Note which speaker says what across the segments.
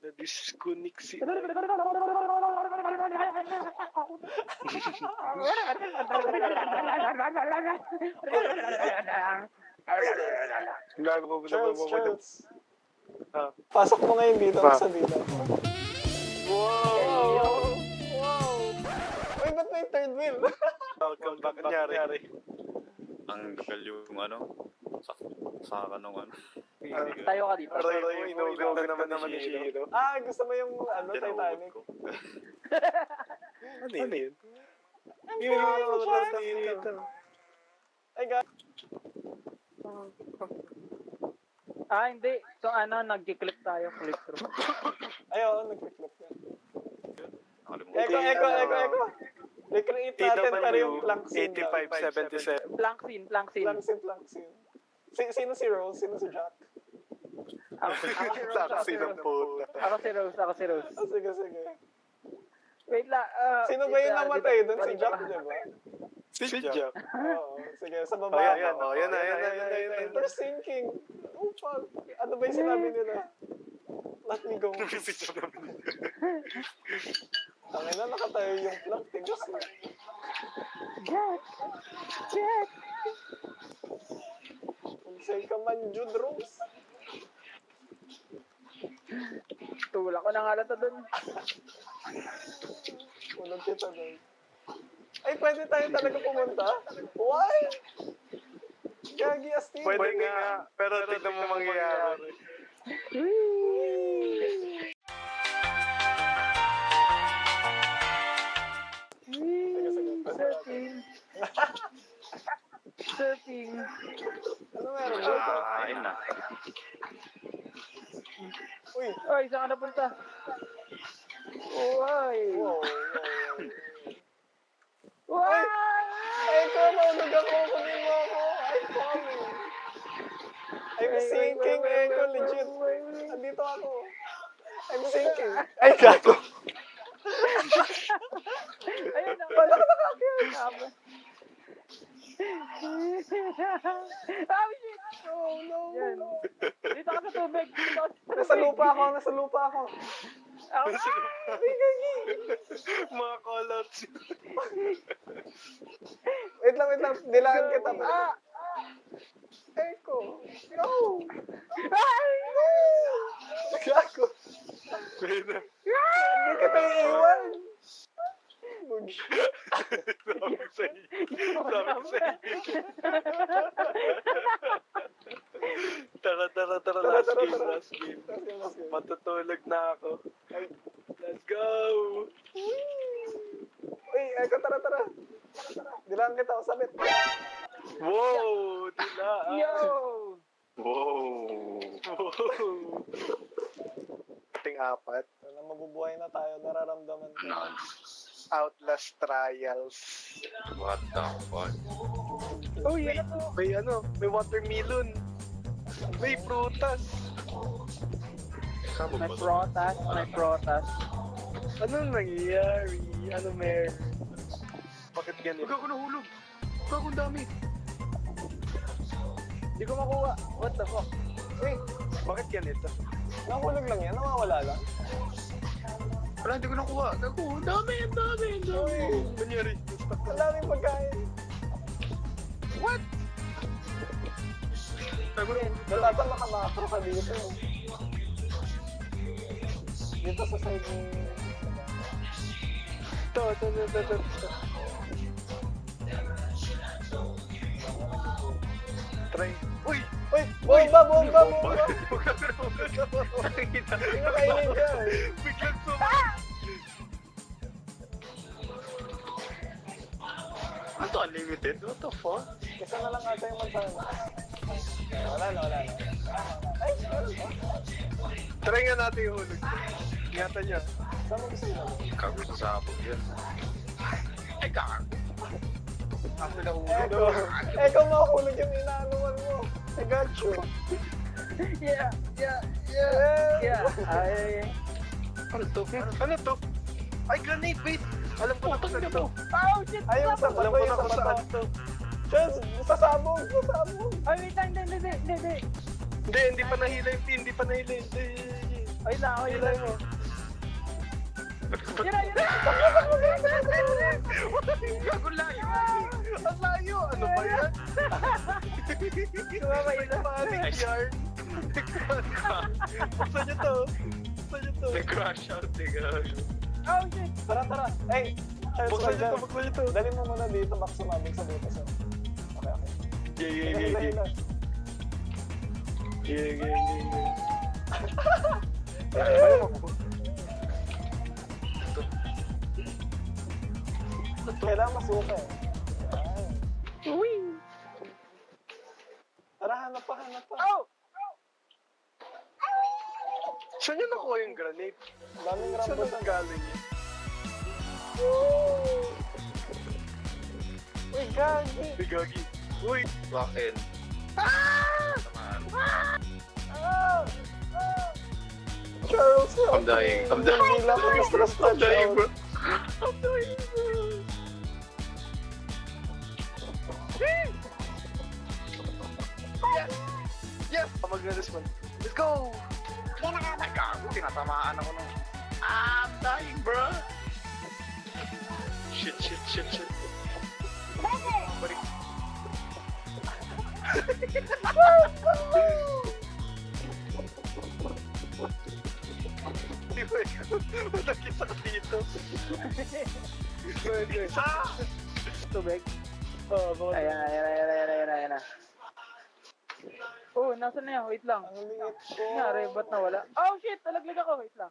Speaker 1: Na-disconnect si... Gago pa
Speaker 2: Charles,
Speaker 1: ba?
Speaker 2: Charles.
Speaker 1: Ah.
Speaker 2: Pasok mo ngayon dito
Speaker 1: Pa.
Speaker 2: sa dito.
Speaker 1: Wow!
Speaker 2: Wow! Uy, ba't may third wheel?
Speaker 1: Welcome back, nangyari.
Speaker 3: Ang gagal yung ano, sa kanong ano.
Speaker 4: Tayo ka dito.
Speaker 1: Aray, inuulit na naman ni Shiro.
Speaker 2: Ah, gusto mo yung ano, Titanic?
Speaker 3: ko.
Speaker 1: Ano yun?
Speaker 2: I'm
Speaker 1: Yung
Speaker 2: sorry,
Speaker 1: dito.
Speaker 2: Ay, God.
Speaker 4: Ah, hindi. So ano, nag-clip tayo. Clip through.
Speaker 2: Ay, oo, nag-flip yan.
Speaker 3: Nakalimutan.
Speaker 2: Eko. Recreate natin pa rin yung plank scene.
Speaker 1: 8577.
Speaker 4: Plank scene, plank scene.
Speaker 2: Plank scene. Sino si Rose? Sino si Jack?
Speaker 4: Ako si Rose, ako si
Speaker 1: ng
Speaker 4: Rose.
Speaker 1: puta.
Speaker 4: Ako si Rose, ako si Rose.
Speaker 2: Oh, sige.
Speaker 4: Wait lang.
Speaker 2: Sino ba yung namatay doon? Si Jack, di ba?
Speaker 1: Si Jack.
Speaker 2: Oo, sige, sa baba.
Speaker 1: Yan na.
Speaker 2: They're sinking. Oh, fuck. Ano ba yung sinabi nila? Let me go. Tangin na, nakatayo yung plank. Tigas eh.
Speaker 4: Jack! Jack!
Speaker 2: Say ka man, Jude Rose.
Speaker 4: Tula ko na nga lang to dun.
Speaker 2: Tulog kita doon. Ay, pwede tayo talaga pumunta? Why? Gagi astig.
Speaker 1: Pwede nga, pero tignan mo mangyayari.
Speaker 4: Surfing.
Speaker 2: Ano meron dito?
Speaker 3: Ayun na.
Speaker 2: Uy,
Speaker 4: Ay, saan ka napunta? Uy!
Speaker 2: Wow.
Speaker 4: Uy!
Speaker 2: ay ko, naulog ako. Kunin mo ako. I'm falling. I'm sinking, Eko, legit. Andito ako. I'm sinking. Ay, gago.
Speaker 4: Ayun na.
Speaker 2: Paano ka nakakit?
Speaker 4: Ah, shit!
Speaker 2: Oh, no.
Speaker 4: Yan. Dito ka sa tubig. Dito ka sa tubig.
Speaker 2: Nasa lupa ako.
Speaker 4: Ako.
Speaker 2: Ay, gagi.
Speaker 1: Mga callouts.
Speaker 2: Wait lang. Dilaan kita.
Speaker 4: Ah!
Speaker 2: Eko. No.
Speaker 4: Ay!
Speaker 2: Gago.
Speaker 1: Pwede.
Speaker 2: Hindi kita iiwan. Bullshit.
Speaker 1: Sabi ko sa'yo. Tara, last game. Matutulog na ako. Let's go!
Speaker 2: Uy, Eko, tara. Dilaan kita, sabit.
Speaker 1: Wow! Dilaan!
Speaker 4: Yo!
Speaker 3: Wow!
Speaker 1: Ating apat.
Speaker 2: Na mabubuhay na tayo, nararamdaman ko.
Speaker 1: Outlast Trials.
Speaker 3: What the fuck?
Speaker 4: Uy, ano to?
Speaker 1: May watermelon. May prutas.
Speaker 3: Kamo
Speaker 4: May
Speaker 3: ba?
Speaker 4: protas.
Speaker 1: Anong nangyayari? Ano meron? Bakit ganito? Gago nahulog. Gago ang dami.
Speaker 4: Hindi ko makuha. What the fuck?
Speaker 2: Uy,
Speaker 1: Bakit ganito?
Speaker 2: nahulog lang yan, nawawala lang.
Speaker 1: Wala, hindi ko nakuha. Gago, ang dami. Nangyari.
Speaker 2: Ang daming pagkain.
Speaker 1: What? Gago na.
Speaker 2: Dalata makamakro ka dito. Dito sa side ni...
Speaker 1: Ito. Try. Uy!
Speaker 2: Bomba!
Speaker 1: Huwag ka. Nakikita.
Speaker 2: Sino kainin dyan?
Speaker 1: Biglang sumama. Ano unlimited? What the fuck?
Speaker 2: Isa na lang ata yung magsama. Wala na. Ay, meron pa.
Speaker 1: Try nga natin yung hulog. Ingatan niya.
Speaker 2: Saan mo gusto yun?
Speaker 3: Kago sa sabog yan.
Speaker 1: Ay, kaka. Ako na
Speaker 2: Eko, makahulog yung inaanuan mo. I got you.
Speaker 4: Yeah. Ay.
Speaker 1: Ano to? Ay, grenade, wait! Alam ko na kung saan to.
Speaker 4: Oh, shit!
Speaker 2: Ay, yung sa
Speaker 1: Alam
Speaker 2: bato,
Speaker 1: ko
Speaker 2: yung
Speaker 1: na
Speaker 2: sa
Speaker 1: kung saan
Speaker 2: bato.
Speaker 1: to.
Speaker 2: Chance, sasabog.
Speaker 4: Ay, wait lang. Hindi.
Speaker 1: Hindi pa nahila yung pin, hindi pa nahila.
Speaker 4: Ay lang, ay
Speaker 2: Hilay
Speaker 4: lang.
Speaker 2: mo.
Speaker 4: Yun na, yun na.
Speaker 1: Gago layo! Ang layo! Ano ba yan?
Speaker 4: Sumama yun na.
Speaker 1: Panic yarn! Buksan niyo to! Buksan niyo to!
Speaker 3: Nag-crash out, gago.
Speaker 4: Oh shit.
Speaker 2: Tara, tara. Ay! Charles,
Speaker 1: Buksan niyo to!
Speaker 2: Roger.
Speaker 1: Buksan niyo to!
Speaker 2: Dali mo muna dito, baka sumabog sa butas. Oh. Okay, okay.
Speaker 1: Yeah,
Speaker 2: Hila, hila.
Speaker 1: Yeah. Ayaw mo.
Speaker 2: Kailangan masuka eh. Ayan.
Speaker 4: Uy.
Speaker 2: Tara, hanap pa, hanap pa.
Speaker 4: Oh.
Speaker 1: Saan niyo nakuha yung grenade?
Speaker 2: Daming
Speaker 1: Saan
Speaker 2: rambutan.
Speaker 1: ang galing yun?
Speaker 2: Uy, gagi!
Speaker 1: Uy, gagi. Uy!
Speaker 3: Walk in.
Speaker 1: Ah!
Speaker 3: Tamaan.
Speaker 2: Charles,
Speaker 3: I'm dying. I'm dying.
Speaker 2: Hindi lang ako stress
Speaker 3: I'm dying, bro.
Speaker 1: I'm dying, bro. Yes! Magre-respond. Let's go!
Speaker 3: Ay, gago. Tinatamaan ako nung... I'm dying, bro. Shit. Balik.
Speaker 1: Di ba ikaw? Matagisa ka dito.
Speaker 4: Tubig.
Speaker 1: Oo, baka
Speaker 4: Ayan na. Oh, nasa na yan? Wait lang.
Speaker 2: Ang liit ko.
Speaker 4: Nangyari, ba't nawala? Oh shit! Talaglag ako. Wait lang.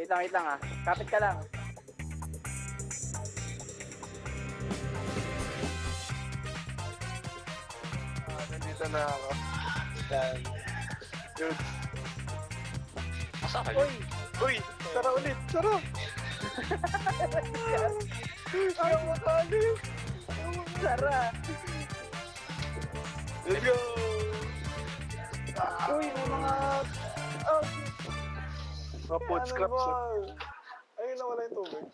Speaker 4: Wait lang ah. Kapit ka lang.
Speaker 1: nandito na ako. Yan. Dude.
Speaker 3: Masa kayo?
Speaker 4: Uy!
Speaker 1: Uy! Tara ulit! Tara! Ayaw makalis!
Speaker 4: Sara!
Speaker 1: Let's go!
Speaker 4: Uy, may mga... Oh shit!
Speaker 1: Mga food scraps.
Speaker 2: Ayun, nawala yung tubig.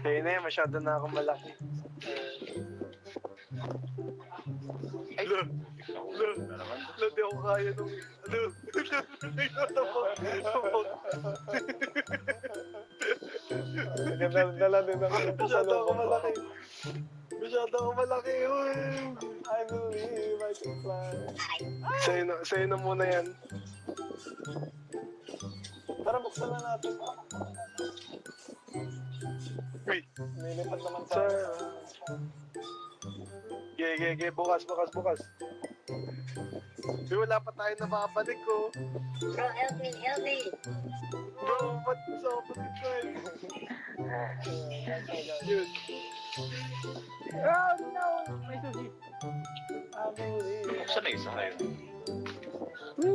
Speaker 1: Kaya na yan, masyado na akong malaki.
Speaker 3: Ay,
Speaker 1: Lo! Lo!
Speaker 3: na naman.
Speaker 1: Lo, di ako kaya nung... Lo!
Speaker 2: Dala din ako ito sa
Speaker 1: Masyado ako
Speaker 2: loob.
Speaker 1: malaki. Masyado ako malaki. Uy!
Speaker 2: I believe I can fly.
Speaker 1: Sa'yo na muna yan.
Speaker 2: Tara, buksan na natin.
Speaker 1: Uy!
Speaker 2: Nilipad naman sa...
Speaker 1: Sa... Ge. Bukas. Uy, wala pa tayo nakabalik ko.
Speaker 5: Bro, help me.
Speaker 1: Bro, ba't sa opposite side? Yun.
Speaker 4: Oh no! May sushi.
Speaker 2: I believe.
Speaker 3: Saan na isa kayo?
Speaker 2: Uy,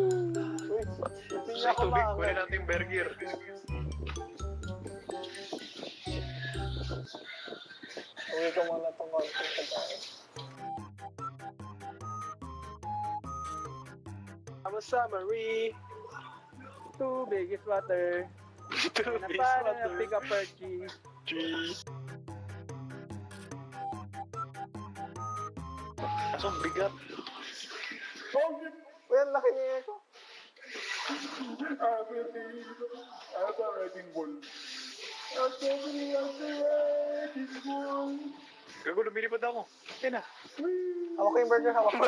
Speaker 2: hindi
Speaker 3: Sa
Speaker 2: ako
Speaker 3: tubig,
Speaker 2: maangat.
Speaker 3: kunin natin yung burger.
Speaker 2: Uwi ko muna itong konting pagkain.
Speaker 1: I'm a summary.
Speaker 4: Tubig is water.
Speaker 1: Two
Speaker 4: Na
Speaker 1: base
Speaker 4: paano na
Speaker 1: water.
Speaker 4: pick up Perky?
Speaker 1: Three.
Speaker 3: Kaso bigat.
Speaker 2: Uy, ang laki niya ko.
Speaker 3: Gago, lumilipad ako. Yan na.
Speaker 2: Hawak ko yung burger, hawak ko.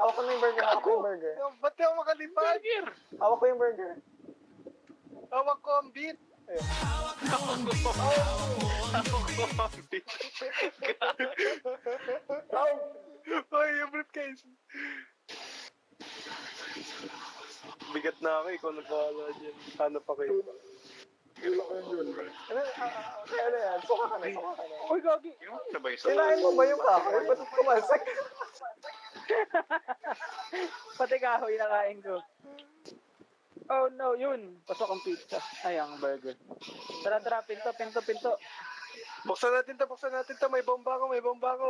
Speaker 2: Hawak ko na yung burger, hawak ko yung burger.
Speaker 1: Ba't di ako makalipad?
Speaker 2: Hawak ko yung burger.
Speaker 1: Hawak ko ang beat.
Speaker 2: Ayun.
Speaker 1: Hoy, yung briefcase. Bigat na ako, ikaw nagbahala dyan. Hanap pa kayo.
Speaker 2: Ano, kaya ano yan? Suka ka na.
Speaker 4: Uy, Gogi!
Speaker 3: Yung ano ba isa?
Speaker 2: Kinain mo ba yung kahoy? Ba't kumasak?
Speaker 4: Pati kahoy na kain ko. Oh no, yun. Pasok ang pizza. Ay, ang burger. Tara, pinto.
Speaker 1: Buksan natin to. May bomba ako.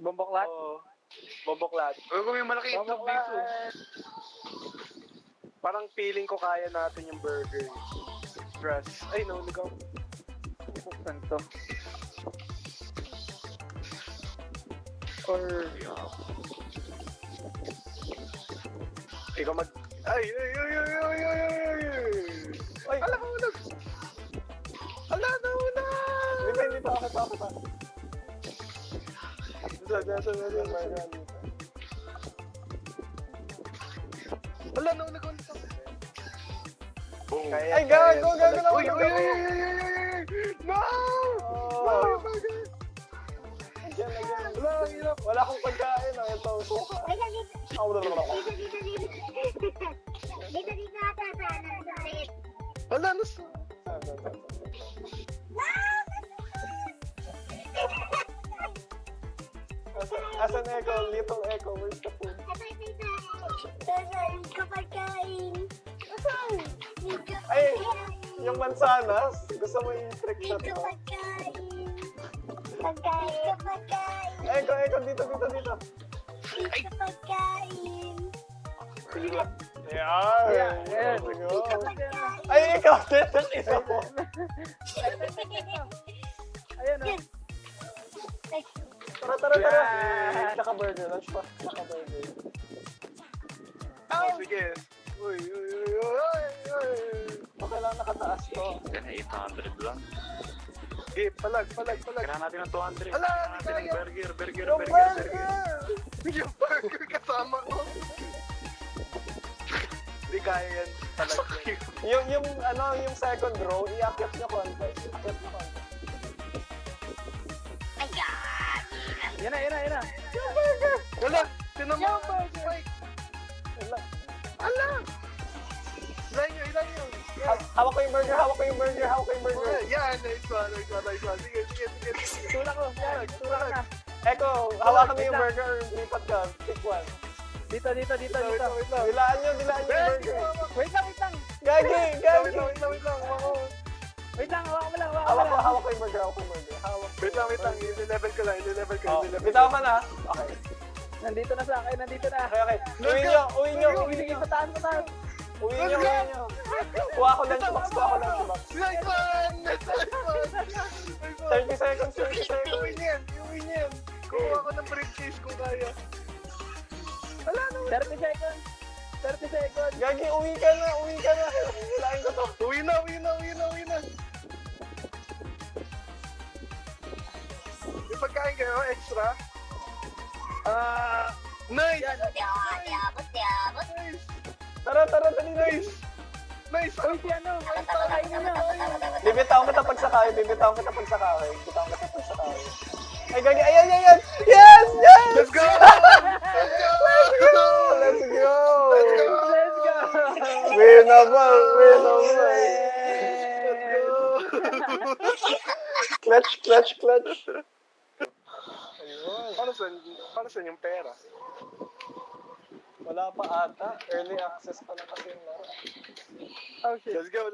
Speaker 4: Bomboklat.
Speaker 1: Oo. Bomboklat.
Speaker 3: Gago, may malaki itlog dito.
Speaker 1: Parang feeling ko kaya natin yung burger. Grass. Ay, nahulog ako.
Speaker 4: Buksan to. Or...
Speaker 1: Ikaw Ay, ay, ay, ay, ay, ay, ay, ay.
Speaker 2: Ay,
Speaker 1: Ala, mahulog. Ala, nahulog.
Speaker 2: hindi pa ako.
Speaker 1: Dito. Ala, nahulog ako. Boom.
Speaker 2: Ay, gago na
Speaker 1: Uy,
Speaker 2: ako.
Speaker 1: uy, uy, uy, uy, uy, uy. No!
Speaker 2: Oh.
Speaker 1: Oh, my God.
Speaker 2: Again.
Speaker 1: Wala, ang hirap.
Speaker 2: Wala akong pagkain. Ito, suka.
Speaker 5: Wait, dito.
Speaker 2: Ako na ako.
Speaker 5: Dito ata sana. Ulit.
Speaker 1: Wala, nasa.
Speaker 2: As an echo, little echo, where's the food?
Speaker 5: Saan ka pagkain? Saan?
Speaker 2: Ay, yung mansanas, gusto mo yung trick shot
Speaker 5: Dito
Speaker 2: mo?
Speaker 5: pagkain. Pagkain.
Speaker 2: Echo, dito.
Speaker 5: Dito pagkain.
Speaker 2: Yeah,
Speaker 4: Yeah.
Speaker 2: let's go. Ay, ikaw, dito, isa mo.
Speaker 4: Ayan o.
Speaker 2: Tara.
Speaker 4: Yeah.
Speaker 2: Naka-burger, lunch pa. Naka-burger.
Speaker 1: Oh, sige. Uy, uy, uy, uy, uy.
Speaker 2: Okay lang, nakataas to.
Speaker 3: Yan, 800 lang.
Speaker 1: Okay, palag.
Speaker 3: Kailangan natin ng 200.
Speaker 1: Ala,
Speaker 3: Kailangan natin ng
Speaker 1: kaya.
Speaker 3: burger.
Speaker 2: Yung burger!
Speaker 1: Yung burger kasama ko. Hindi kaya yan. Palag yan.
Speaker 2: Yung second row, iakyat nyo konti. Iakyat nyo konti.
Speaker 4: Yan na.
Speaker 1: Wala, tinama. Mike.
Speaker 2: Yun lang.
Speaker 1: Ala! Ilan yun.
Speaker 2: Hawak ko yung burger.
Speaker 1: Yan, nice one. Sige.
Speaker 4: Tulak ko. Yan. Tulak na.
Speaker 2: Echo, hawakan mo yung burger or lipat ka. Pick one.
Speaker 4: Dito.
Speaker 1: Wait lang.
Speaker 2: Dilaan nyo yung burger.
Speaker 4: Wait lang.
Speaker 2: Gagi!
Speaker 4: Wait lang. Hawak mo lang.
Speaker 2: Hawak ko yung burger.
Speaker 1: Wait lang. I-level ko lang.
Speaker 2: Oh, bitaw ka na. Okay.
Speaker 4: Nandito na sa akin.
Speaker 2: Okay. Uwi nyo.
Speaker 4: Sige, pataas.
Speaker 2: Uwi nyo. Kuha ko lunchbox.
Speaker 1: Nice one!
Speaker 2: 30 seconds.
Speaker 1: Iuwi niyan. Kuha ko ng briefcase kung kaya. Wala na.
Speaker 4: 30 seconds.
Speaker 2: Gagi, uwi ka na. Hilain ko to.
Speaker 1: Uwi na. May pagkain kayo, extra? Nice!
Speaker 5: Yabot.
Speaker 2: Tara, dali.
Speaker 1: Nice!
Speaker 4: Uy, si ano? Kain mo na.
Speaker 2: Bibitaw kita pag sakay. Ay, Gagi, ayan. Yes!
Speaker 1: Let's go!
Speaker 2: Let's go!
Speaker 4: Let's go.
Speaker 2: Winnable!
Speaker 1: Let's go!
Speaker 2: Clutch.
Speaker 1: Paano saan yung pera?
Speaker 2: Wala pa ata. Early access pa na kasi yun.
Speaker 4: Oh, shit.
Speaker 1: Let's go!